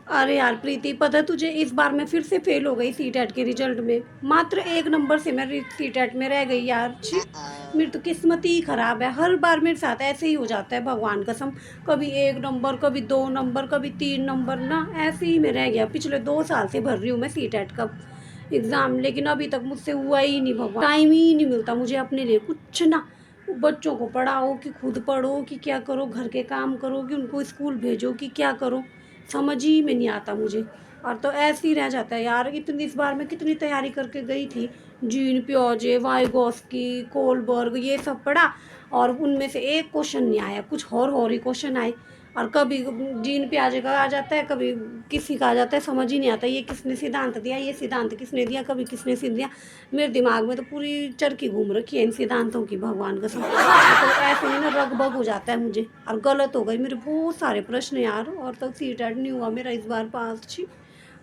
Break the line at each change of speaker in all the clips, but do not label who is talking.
अरे यार प्रीति, पता है तुझे, इस बार मैं फिर से फेल हो गई सीटेट के रिजल्ट में। मात्र 1 नंबर से मैं सीटेट में रह गई यार। छी, मेरी तो किस्मत ही खराब है। हर बार मेरे साथ ऐसे ही हो जाता है, भगवान कसम। कभी 1 नंबर, कभी 2 नंबर, कभी 3 नंबर ना, ऐसे ही मैं रह गया। पिछले 2 साल से भर रही हूँ मैं सीटेट का एग्ज़ाम, लेकिन अभी तक मुझसे हुआ ही नहीं। भगवान, टाइम ही नहीं मिलता मुझे अपने लिए कुछ ना। बच्चों को पढ़ाओ कि खुद पढ़ो कि क्या करो, घर के काम करो कि उनको स्कूल भेजो कि क्या करो, समझ ही में नहीं आता मुझे। और तो ऐसे ही रह जाता है यार। इतनी इस बार मैं कितनी तैयारी करके गई थी। जीन पियाजे, वाइगॉस्की, कोलबर्ग, ये सब पढ़ा, और उनमें से एक क्वेश्चन नहीं आया, कुछ और ही क्वेश्चन आए। और कभी जीन पियाजे का आ जाता है, कभी किसी का आ जाता है, समझ ही नहीं आता ये किसने सिद्धांत दिया, ये सिद्धांत किसने दिया, कभी किसने सिद्ध दिया। मेरे दिमाग में तो पूरी चरखी घूम रखी है इन सिद्धांतों की, भगवान कसम। तो ऐसे में ना रग-बग हो जाता है मुझे, और गलत हो गई मेरे बहुत सारे प्रश्न यार, और तक सीटेट नहीं हुआ मेरा इस बार पास। छी,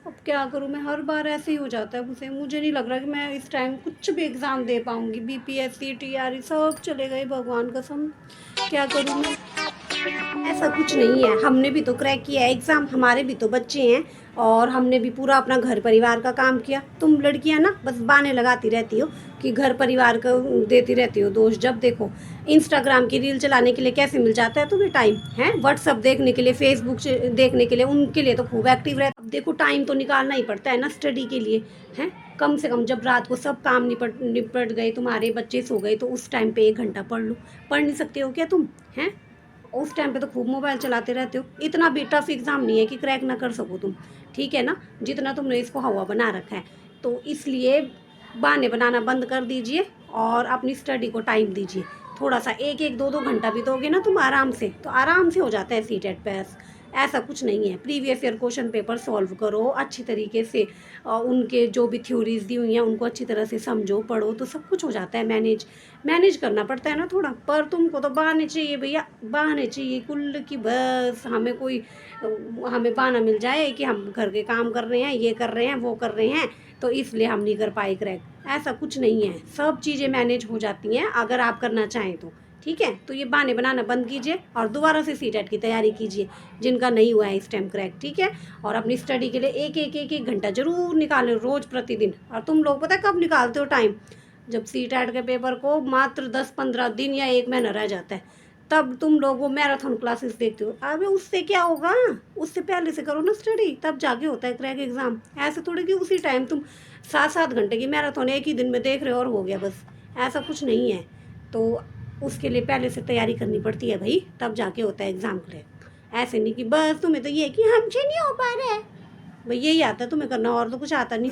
अब क्या करूँ मैं, हर बार ऐसे ही हो जाता है मुझसे। मुझे नहीं लग रहा कि मैं इस टाइम कुछ भी एग्ज़ाम दे पाऊँगी। बीपीएससी, टीआरई सब चले गए, भगवान कसम। क्या करूँ मैं? ऐसा कुछ नहीं है, हमने भी तो क्रैक किया है एग्ज़ाम, हमारे भी तो बच्चे हैं, और हमने भी पूरा अपना घर परिवार का काम किया। तुम लड़कियां ना बस बहाने लगाती रहती हो कि घर परिवार को देती रहती हो दोष। जब देखो इंस्टाग्राम की रील चलाने के लिए कैसे मिल जाता है तुम्हें टाइम, है व्हाट्सअप देखने के लिए, फेसबुक देखने के लिए, उनके लिए तो खूब एक्टिव रहता। अब देखो टाइम तो निकालना ही पड़ता है ना स्टडी के लिए, हैं। कम से कम जब रात को सब काम निपट गए, तुम्हारे बच्चे सो गए, तो उस टाइम पे 1 घंटा पढ़ लो। पढ़ नहीं सकते हो क्या तुम, हैं? उस टाइम पे तो खूब मोबाइल चलाते रहते हो। इतना भी टफ एग्ज़ाम नहीं है कि क्रैक ना कर सको तुम, ठीक है ना, जितना तुमने इसको हवा बना रखा है। तो इसलिए बहाने बनाना बंद कर दीजिए और अपनी स्टडी को टाइम दीजिए। थोड़ा सा 1-1, 2-2 घंटा भी दोगे ना तुम आराम से, तो आराम से हो जाता है सीटेट पास। ऐसा कुछ नहीं है। Previous year question paper solve करो अच्छी तरीके से, उनके जो भी थ्योरीज दी हुई हैं उनको अच्छी तरह से समझो, पढ़ो, तो सब कुछ हो जाता है मैनेज। मैनेज करना पड़ता है ना थोड़ा, पर तुमको तो बहाने चाहिए भैया, बहाने चाहिए कुल की बस। हमें बहाना मिल जाए कि हम घर के काम कर रहे हैं, ये कर रहे हैं, वो कर रहे हैं, तो इसलिए हम नहीं कर पाए क्रैक। ऐसा कुछ नहीं है, सब चीज़ें मैनेज हो जाती हैं अगर आप करना चाहें तो, ठीक है। तो ये बहाने बनाना बंद कीजिए और दोबारा से सीटेट की तैयारी कीजिए, जिनका नहीं हुआ है इस टाइम क्रैक, ठीक है। और अपनी स्टडी के लिए एक घंटा जरूर निकालें रोज़ प्रतिदिन। और तुम लोग पता है कब निकालते हो टाइम? जब सीटेट के पेपर को मात्र 10-15 दिन या 1 महीना रह जाता है, तब तुम लोग वो मैराथन क्लासेस देखते हो। अबे उससे क्या होगा, उससे पहले से करो ना स्टडी, तब जाके होता है क्रैक एग्ज़ाम। ऐसे थोड़ी कि उसी टाइम तुम 7-7 घंटे की मैराथन एक ही दिन में देख रहे हो और हो गया बस, ऐसा कुछ नहीं है। तो उसके लिए पहले से तैयारी करनी पड़ती है भाई, तब जाके होता है एग्ज़ाम क्रैक। ऐसे नहीं कि बस तुम्हें तो ये है कि हमसे नहीं हो पा रहा है, भाई यही आता है तुम्हें करना, और तो कुछ आता नहीं।